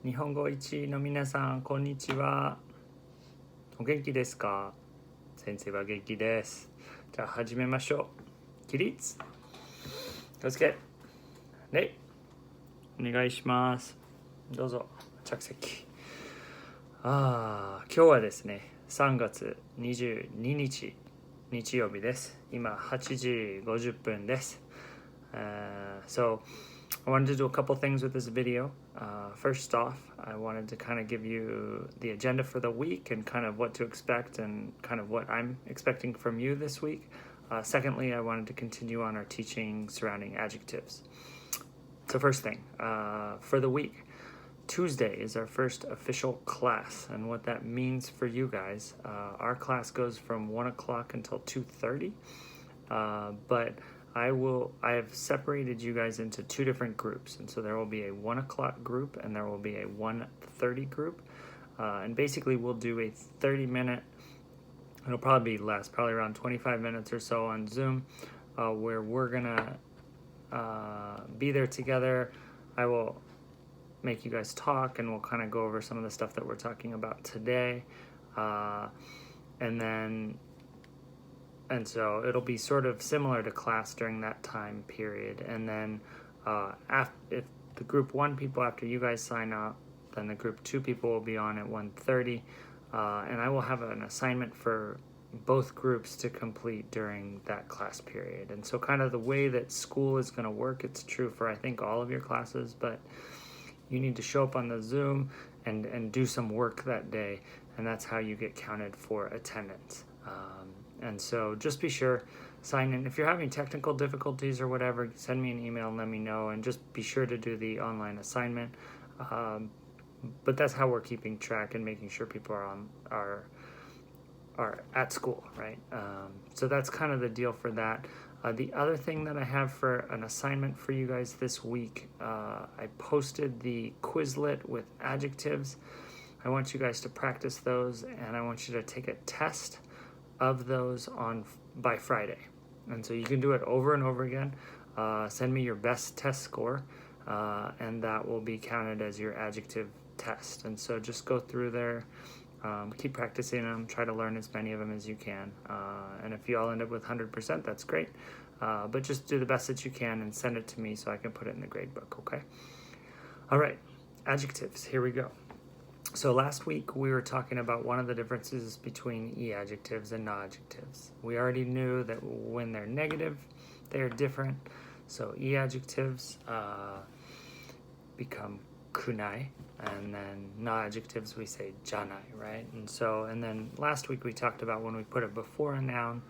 日本語1の皆さん、こんにちは。お元気ですか？先生は元気です。じゃあ始めましょう。起立。気をつけ。礼。お願いします。どうぞ、着席。今日はですね、3月22日、日曜日です。今、8時50分です。So, I wanted to do a couple things with this video. First off, I wanted to kind of give you the agenda for the week and kind of what to expect and kind of what I'm expecting from you this week. Secondly, I wanted to continue on our teaching surrounding adjectives. So first thing, for the week, Tuesday is our first official class, and what that means for you guys, our class goes from 1 o'clock until 2:30, but I have separated you guys into two different groups, and so there will be a 1 o'clock group and there will be a 1:30 group, and basically we'll do a 30-minute, it'll probably be less, probably around 25 minutes or so on Zoom, where we're gonna be there together. I will make you guys talk and we'll kind of go over some of the stuff that we're talking about today, and so it'll be sort of similar to class during that time period. And then if the group 1 people, after you guys sign up, then the group 2 people will be on at 1:30, and I will have an assignment for both groups to complete during that class period. And so kind of the way that school is going to work, it's true for I think all of your classes, but you need to show up on the Zoom and do some work that day, and that's how you get counted for attendance. And so just be sure, sign in. If you're having technical difficulties or whatever, send me an email and let me know, and just be sure to do the online assignment. But that's how we're keeping track and making sure people are at school, right? So that's kind of the deal for that. The other thing that I have for an assignment for you guys this week, I posted the Quizlet with adjectives. I want you guys to practice those, and I want you to take a test of those by Friday. And so you can do it over and over again. Send me your best test score, and that will be counted as your adjective test. And so just go through there, keep practicing them, try to learn as many of them as you can. And if you all end up with 100%, that's great. But just do the best that you can and send it to me so I can put it in the grade book, okay? All right, adjectives, here we go. So last week we were talking about one of the differences between e-adjectives and non-adjectives. We already knew that when they're negative, they're different. So e-adjectives become kunai, and then non-adjectives we say janai, right? And then last week we talked about when we put it before a noun,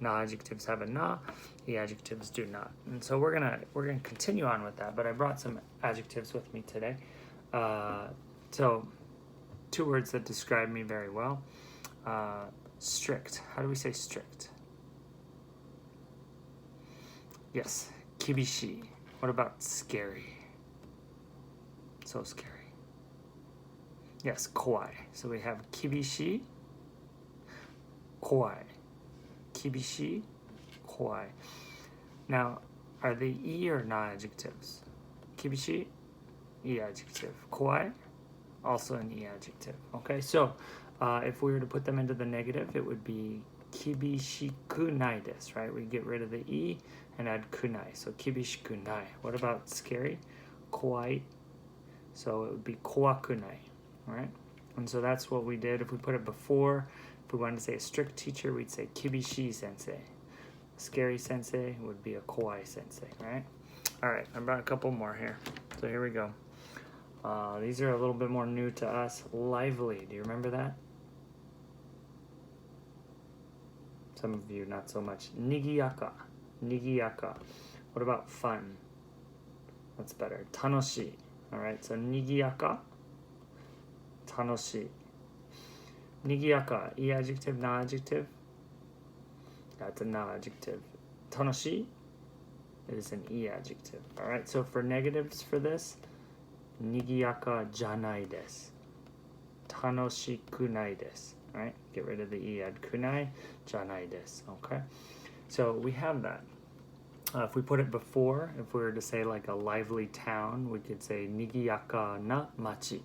non-adjectives have a na, e-adjectives do not. And so we're gonna continue on with that, but I brought some adjectives with me today. So 2 words that describe me very well. Strict. How do we say strict? Yes, kibishi. What about scary? So scary. Yes, kowai. So we have kibishi, kowai. Kibishi, kowai. Now, are they e or na adjectives? Kibishi, e adjective. Kowai, also an e adjective. Okay, so if we were to put them into the negative, it would be kibishiku nai desu, right? We get rid of the e and add kunai. So kibishiku nai. What about scary? Kowai. So it would be kowakunai, all right? And so that's what we did. If we put it before, if we wanted to say a strict teacher, we'd say kibishi sensei. A scary sensei would be a kowai sensei, right? All right, I brought a couple more here. So here we go. These are a little bit more new to us. Lively, do you remember that? Some of you, not so much. Nigiyaka, nigiyaka. What about fun? What's better? Tanoshii. All right, so nigiyaka, tanoshii. Nigiyaka, e adjective, na adjective? That's a na adjective. Tanoshii is an e adjective. All right, so for negatives for this, nigiyaka janai desu. Tanoshiku nai desu. All right, get rid of the e, add kunai, janai desu. Okay, so we have that. If we put it before, if we were to say like a lively town, we could say nigiyaka na machi,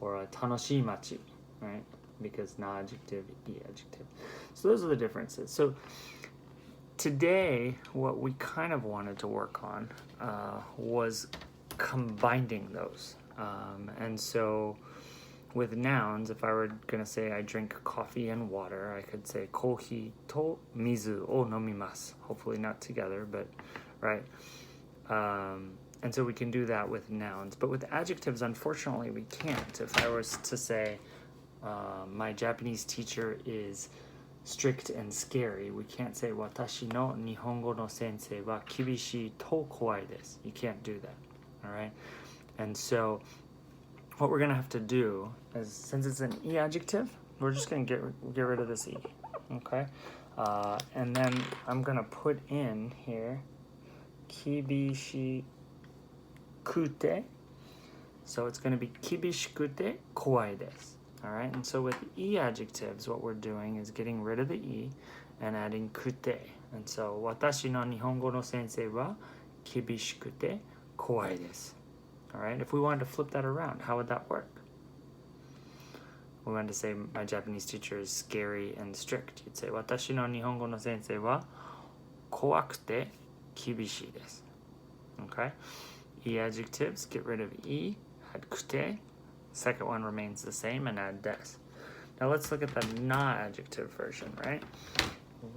or a 楽しい街, right? Because na adjective, e adjective. So those are the differences. So today, what we kind of wanted to work on was combining those. And so with nouns, if I were going to say I drink coffee and water, I could say kohi to mizu o nomimasu. Hopefully not together, but right. And so we can do that with nouns. But with adjectives, unfortunately, we can't. If I was to say my Japanese teacher is strict and scary, we can't say watashi no nihongo no sensei wa kibishii to kowai desu. You can't do that, all right? And so what we're going to have to do is, since it's an e adjective, we're just going to get rid of this e, okay? And then I'm going to put in here kibishikute. So it's going to be kibishikute kowai desu. All right, and so with e adjectives, what we're doing is getting rid of the e and adding kute. And so, watashi no nihongo no sensei wa kibishikute kowai desu. All right, if we wanted to flip that around, how would that work? We wanted to say my Japanese teacher is scary and strict. You'd say, watashi no nihongo no sensei wa kowakute kibishii desu. Okay, e adjectives, get rid of e, add kute. Second one remains the same and add des. Now let's look at the na adjective version, right?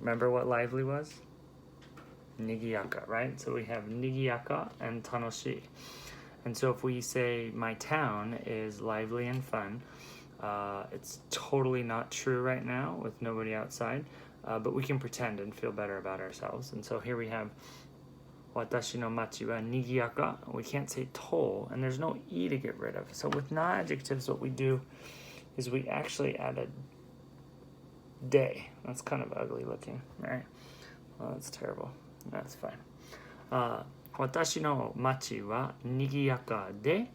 Remember what lively was? Nigiyaka, right? So we have nigiyaka and tanoshii. And so if we say my town is lively and fun, it's totally not true right now with nobody outside, but we can pretend and feel better about ourselves. And so here we have watashi no machi wa nigiyaka. We can't say to, and there's no e to get rid of. So with na adjectives, what we do is we actually add a de. That's kind of ugly looking, right? Well, that's terrible. That's fine. Watashi no machi wa nigiyaka de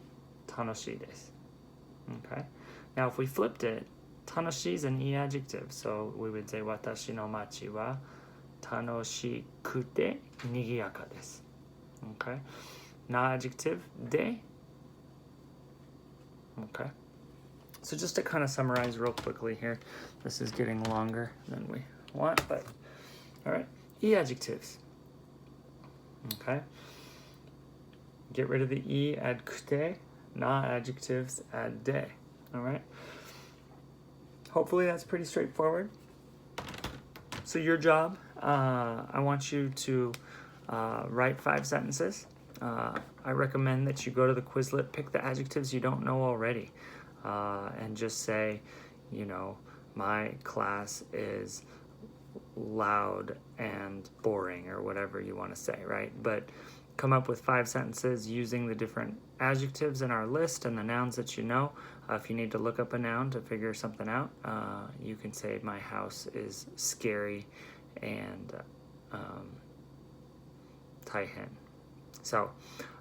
tanoshii desu. Okay. Now, if we flipped it, tanoshii is an e adjective, so we would say watashi no machi wa tanoshikute nigiyaka desu. Okay. Na adjective de. Okay. So just to kind of summarize real quickly here, this is getting longer than we want, but all right. E adjectives. Okay. Get rid of the e, add kute. Na adjectives, add de. All right. Hopefully that's pretty straightforward. So your job, I want you to write 5 sentences. I recommend that you go to the Quizlet, pick the adjectives you don't know already, and just say, you know, my class is loud and boring, or whatever you want to say, right? But come up with 5 sentences using the different adjectives in our list and the nouns that you know. If you need to look up a noun to figure something out, you can say my house is scary and taihen. So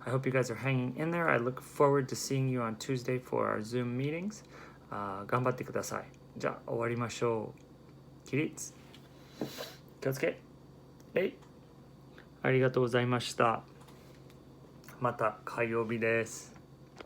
I hope you guys are hanging in there. I look forward to seeing you on Tuesday for our Zoom meetings. 頑張ってください。じゃあ終わりましょう。起立。気をつけ。ありがとうございました。また火曜日です。